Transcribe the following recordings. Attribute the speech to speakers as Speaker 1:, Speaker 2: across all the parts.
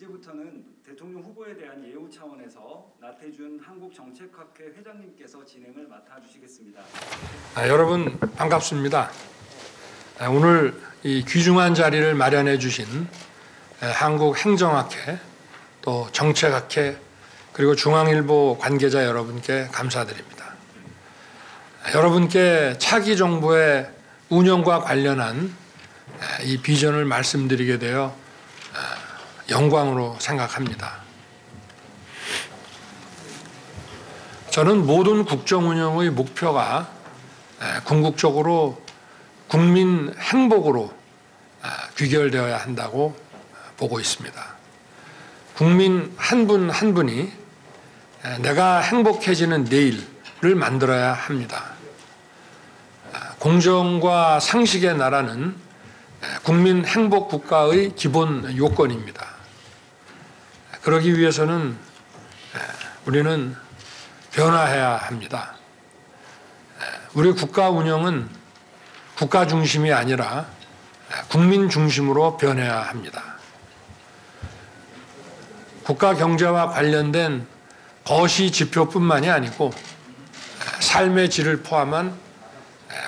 Speaker 1: 이제부터는 대통령 후보에 대한 예우 차원에서 나태준 한국정책학회 회장님께서 진행을 맡아주시겠습니다.
Speaker 2: 여러분 반갑습니다. 오늘 이 귀중한 자리를 마련해 주신 한국행정학회 또 정책학회 그리고 중앙일보 관계자 여러분께 감사드립니다. 여러분께 차기 정부의 운영과 관련한 이 비전을 말씀드리게 되어 영광으로 생각합니다. 저는 모든 국정 운영의 목표가 궁극적으로 국민 행복으로 귀결되어야 한다고 보고 있습니다. 국민 한 분 한 분이 내가 행복해지는 내일을 만들어야 합니다. 공정과 상식의 나라는 국민 행복 국가의 기본 요건입니다. 그러기 위해서는 우리는 변화해야 합니다. 우리 국가 운영은 국가 중심이 아니라 국민 중심으로 변해야 합니다. 국가 경제와 관련된 거시 지표뿐만이 아니고 삶의 질을 포함한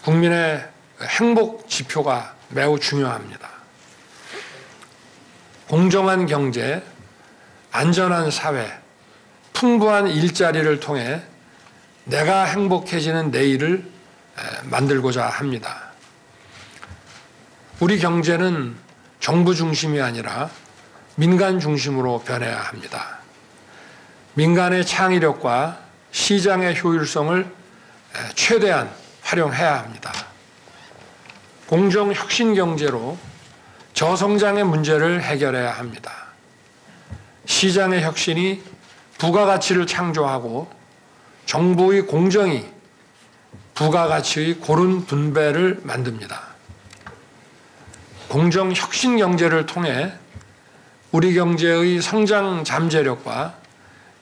Speaker 2: 국민의 행복 지표가 매우 중요합니다. 공정한 경제, 안전한 사회, 풍부한 일자리를 통해 내가 행복해지는 내일을 만들고자 합니다. 우리 경제는 정부 중심이 아니라 민간 중심으로 변해야 합니다. 민간의 창의력과 시장의 효율성을 최대한 활용해야 합니다. 공정혁신 경제로 저성장의 문제를 해결해야 합니다. 시장의 혁신이 부가가치를 창조하고 정부의 공정이 부가가치의 고른 분배를 만듭니다. 공정혁신 경제를 통해 우리 경제의 성장 잠재력과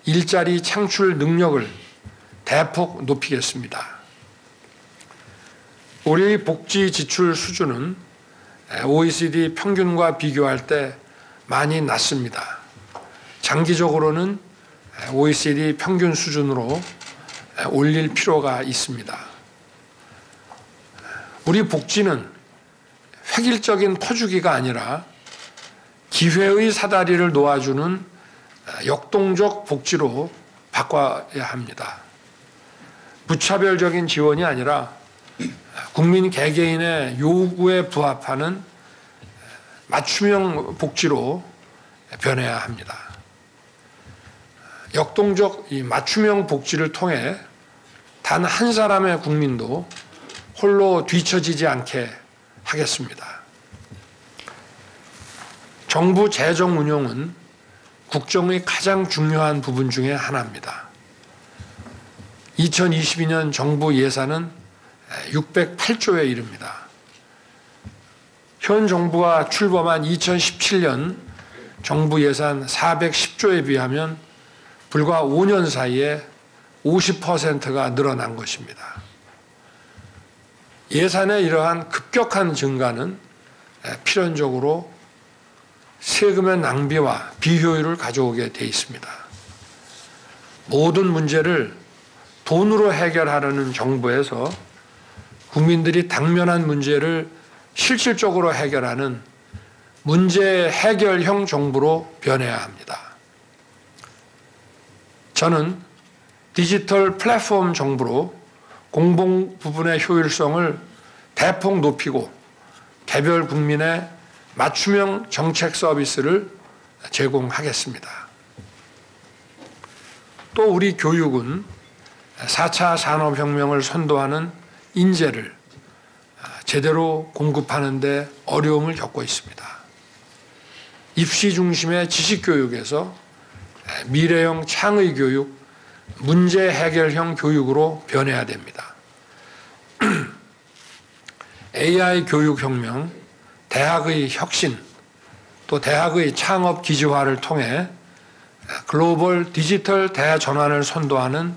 Speaker 2: 일자리 창출 능력을 대폭 높이겠습니다. 우리의 복지 지출 수준은 OECD 평균과 비교할 때 많이 낮습니다. 장기적으로는 OECD 평균 수준으로 올릴 필요가 있습니다. 우리 복지는 획일적인 퍼주기가 아니라 기회의 사다리를 놓아주는 역동적 복지로 바꿔야 합니다. 무차별적인 지원이 아니라 국민 개개인의 요구에 부합하는 맞춤형 복지로 변해야 합니다. 역동적 이 맞춤형 복지를 통해 단 한 사람의 국민도 홀로 뒤처지지 않게 하겠습니다. 정부 재정 운용은 국정의 가장 중요한 부분 중에 하나입니다. 2022년 정부 예산은 608조에 이릅니다. 현 정부가 출범한 2017년 정부 예산 410조에 비하면 불과 5년 사이에 50%가 늘어난 것입니다. 예산의 이러한 급격한 증가는 필연적으로 세금의 낭비와 비효율을 가져오게 돼 있습니다. 모든 문제를 돈으로 해결하려는 정부에서 국민들이 당면한 문제를 실질적으로 해결하는 문제 해결형 정부로 변해야 합니다. 저는 디지털 플랫폼 정부로 공공 부분의 효율성을 대폭 높이고 개별 국민의 맞춤형 정책 서비스를 제공하겠습니다. 또 우리 교육은 4차 산업혁명을 선도하는 인재를 제대로 공급하는 데 어려움을 겪고 있습니다. 입시 중심의 지식교육에서 미래형 창의 교육, 문제 해결형 교육으로 변해야 됩니다. AI 교육혁명, 대학의 혁신, 또 대학의 창업 기지화를 통해 글로벌 디지털 대전환을 선도하는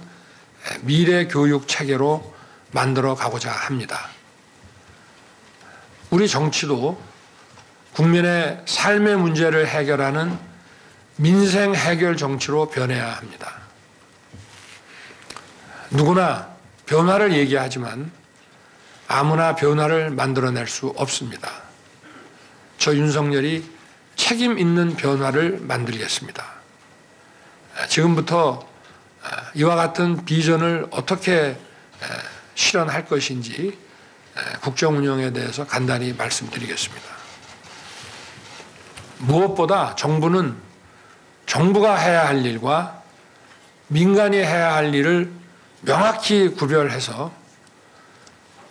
Speaker 2: 미래 교육 체계로 만들어 가고자 합니다. 우리 정치도 국민의 삶의 문제를 해결하는 민생 해결 정치로 변해야 합니다. 누구나 변화를 얘기하지만 아무나 변화를 만들어낼 수 없습니다. 저 윤석열이 책임 있는 변화를 만들겠습니다. 지금부터 이와 같은 비전을 어떻게 실현할 것인지 국정 운영에 대해서 간단히 말씀드리겠습니다. 무엇보다 정부는 정부가 해야 할 일과 민간이 해야 할 일을 명확히 구별해서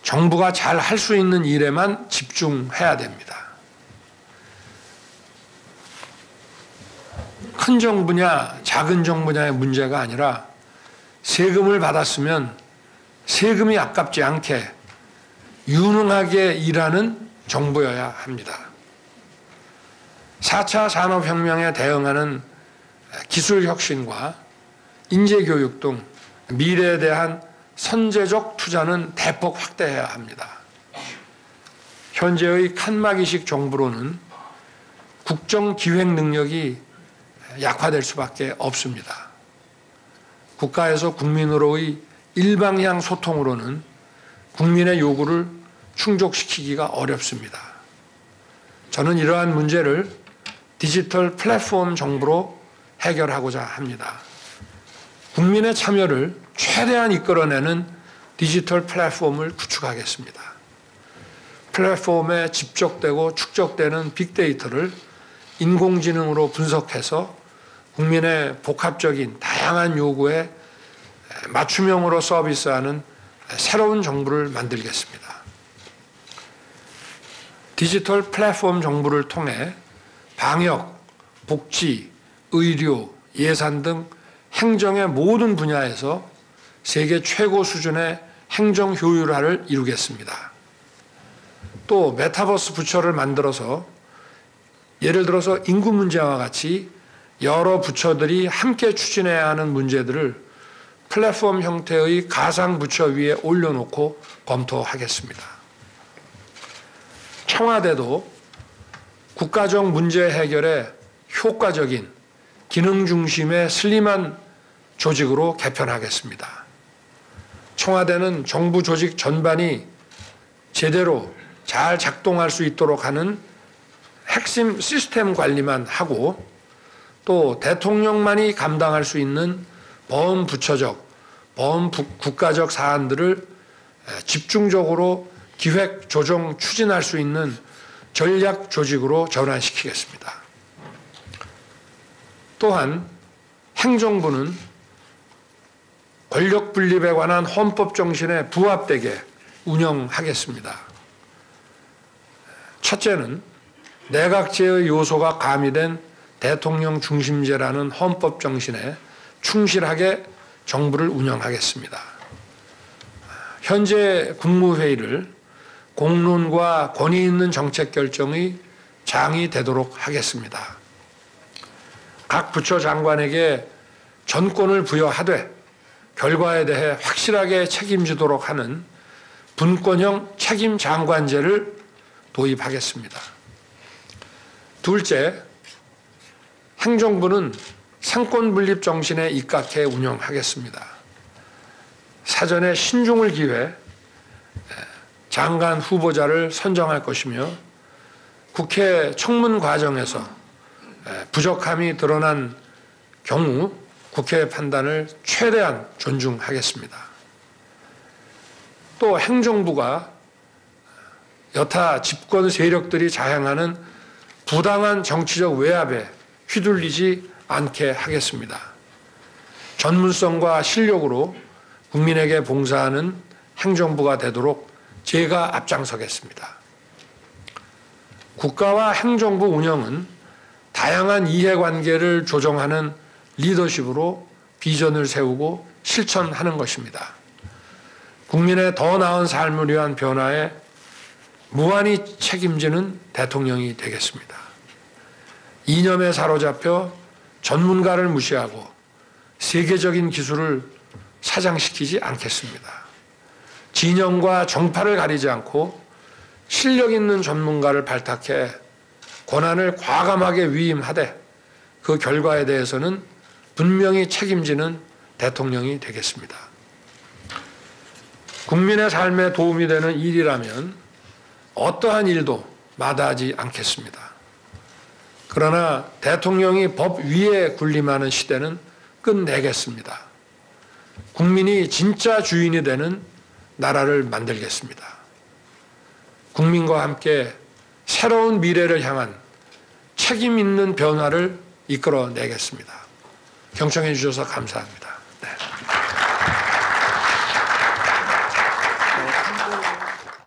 Speaker 2: 정부가 잘 할 수 있는 일에만 집중해야 됩니다. 큰 정부냐 작은 정부냐의 문제가 아니라 세금을 받았으면 세금이 아깝지 않게 유능하게 일하는 정부여야 합니다. 4차 산업혁명에 대응하는 기술혁신과 인재교육 등 미래에 대한 선제적 투자는 대폭 확대해야 합니다. 현재의 칸막이식 정부로는 국정기획 능력이 약화될 수밖에 없습니다. 국가에서 국민으로의 일방향 소통으로는 국민의 요구를 충족시키기가 어렵습니다. 저는 이러한 문제를 디지털 플랫폼 정부로 해결하고자 합니다. 국민의 참여를 최대한 이끌어내는 디지털 플랫폼을 구축하겠습니다. 플랫폼에 집적되고 축적되는 빅데이터를 인공지능으로 분석해서 국민의 복합적인 다양한 요구에 맞춤형으로 서비스하는 새로운 정부를 만들겠습니다. 디지털 플랫폼 정부를 통해 방역, 복지, 의료, 예산 등 행정의 모든 분야에서 세계 최고 수준의 행정 효율화를 이루겠습니다. 또 메타버스 부처를 만들어서 예를 들어서 인구 문제와 같이 여러 부처들이 함께 추진해야 하는 문제들을 플랫폼 형태의 가상 부처 위에 올려놓고 검토하겠습니다. 청와대도 국가적 문제 해결에 효과적인 기능 중심의 슬림한 조직으로 개편하겠습니다. 청와대는 정부 조직 전반이 제대로 잘 작동할 수 있도록 하는 핵심 시스템 관리만 하고 또 대통령만이 감당할 수 있는 범부처적, 범국가적 사안들을 집중적으로 기획, 조정, 추진할 수 있는 전략 조직으로 전환시키겠습니다. 또한 행정부는 권력 분립에 관한 헌법 정신에 부합되게 운영하겠습니다. 첫째는 내각제의 요소가 가미된 대통령 중심제라는 헌법 정신에 충실하게 정부를 운영하겠습니다. 현재 국무회의를 공론과 권위 있는 정책 결정의 장이 되도록 하겠습니다. 각 부처 장관에게 전권을 부여하되 결과에 대해 확실하게 책임지도록 하는 분권형 책임 장관제를 도입하겠습니다. 둘째, 행정부는 상권 분립 정신에 입각해 운영하겠습니다. 사전에 신중을 기해 장관 후보자를 선정할 것이며 국회 청문 과정에서 부족함이 드러난 경우 국회의 판단을 최대한 존중하겠습니다. 또 행정부가 여타 집권 세력들이 자행하는 부당한 정치적 외압에 휘둘리지 않게 하겠습니다. 전문성과 실력으로 국민에게 봉사하는 행정부가 되도록 제가 앞장서겠습니다. 국가와 행정부 운영은 다양한 이해관계를 조정하는 리더십으로 비전을 세우고 실천하는 것입니다. 국민의 더 나은 삶을 위한 변화에 무한히 책임지는 대통령이 되겠습니다. 이념에 사로잡혀 전문가를 무시하고 세계적인 기술을 사장시키지 않겠습니다. 진영과 정파를 가리지 않고 실력 있는 전문가를 발탁해 권한을 과감하게 위임하되 그 결과에 대해서는 분명히 책임지는 대통령이 되겠습니다. 국민의 삶에 도움이 되는 일이라면 어떠한 일도 마다하지 않겠습니다. 그러나 대통령이 법 위에 군림하는 시대는 끝내겠습니다. 국민이 진짜 주인이 되는 나라를 만들겠습니다. 국민과 함께 새로운 미래를 향한 책임 있는 변화를 이끌어내겠습니다. 경청해 주셔서 감사합니다.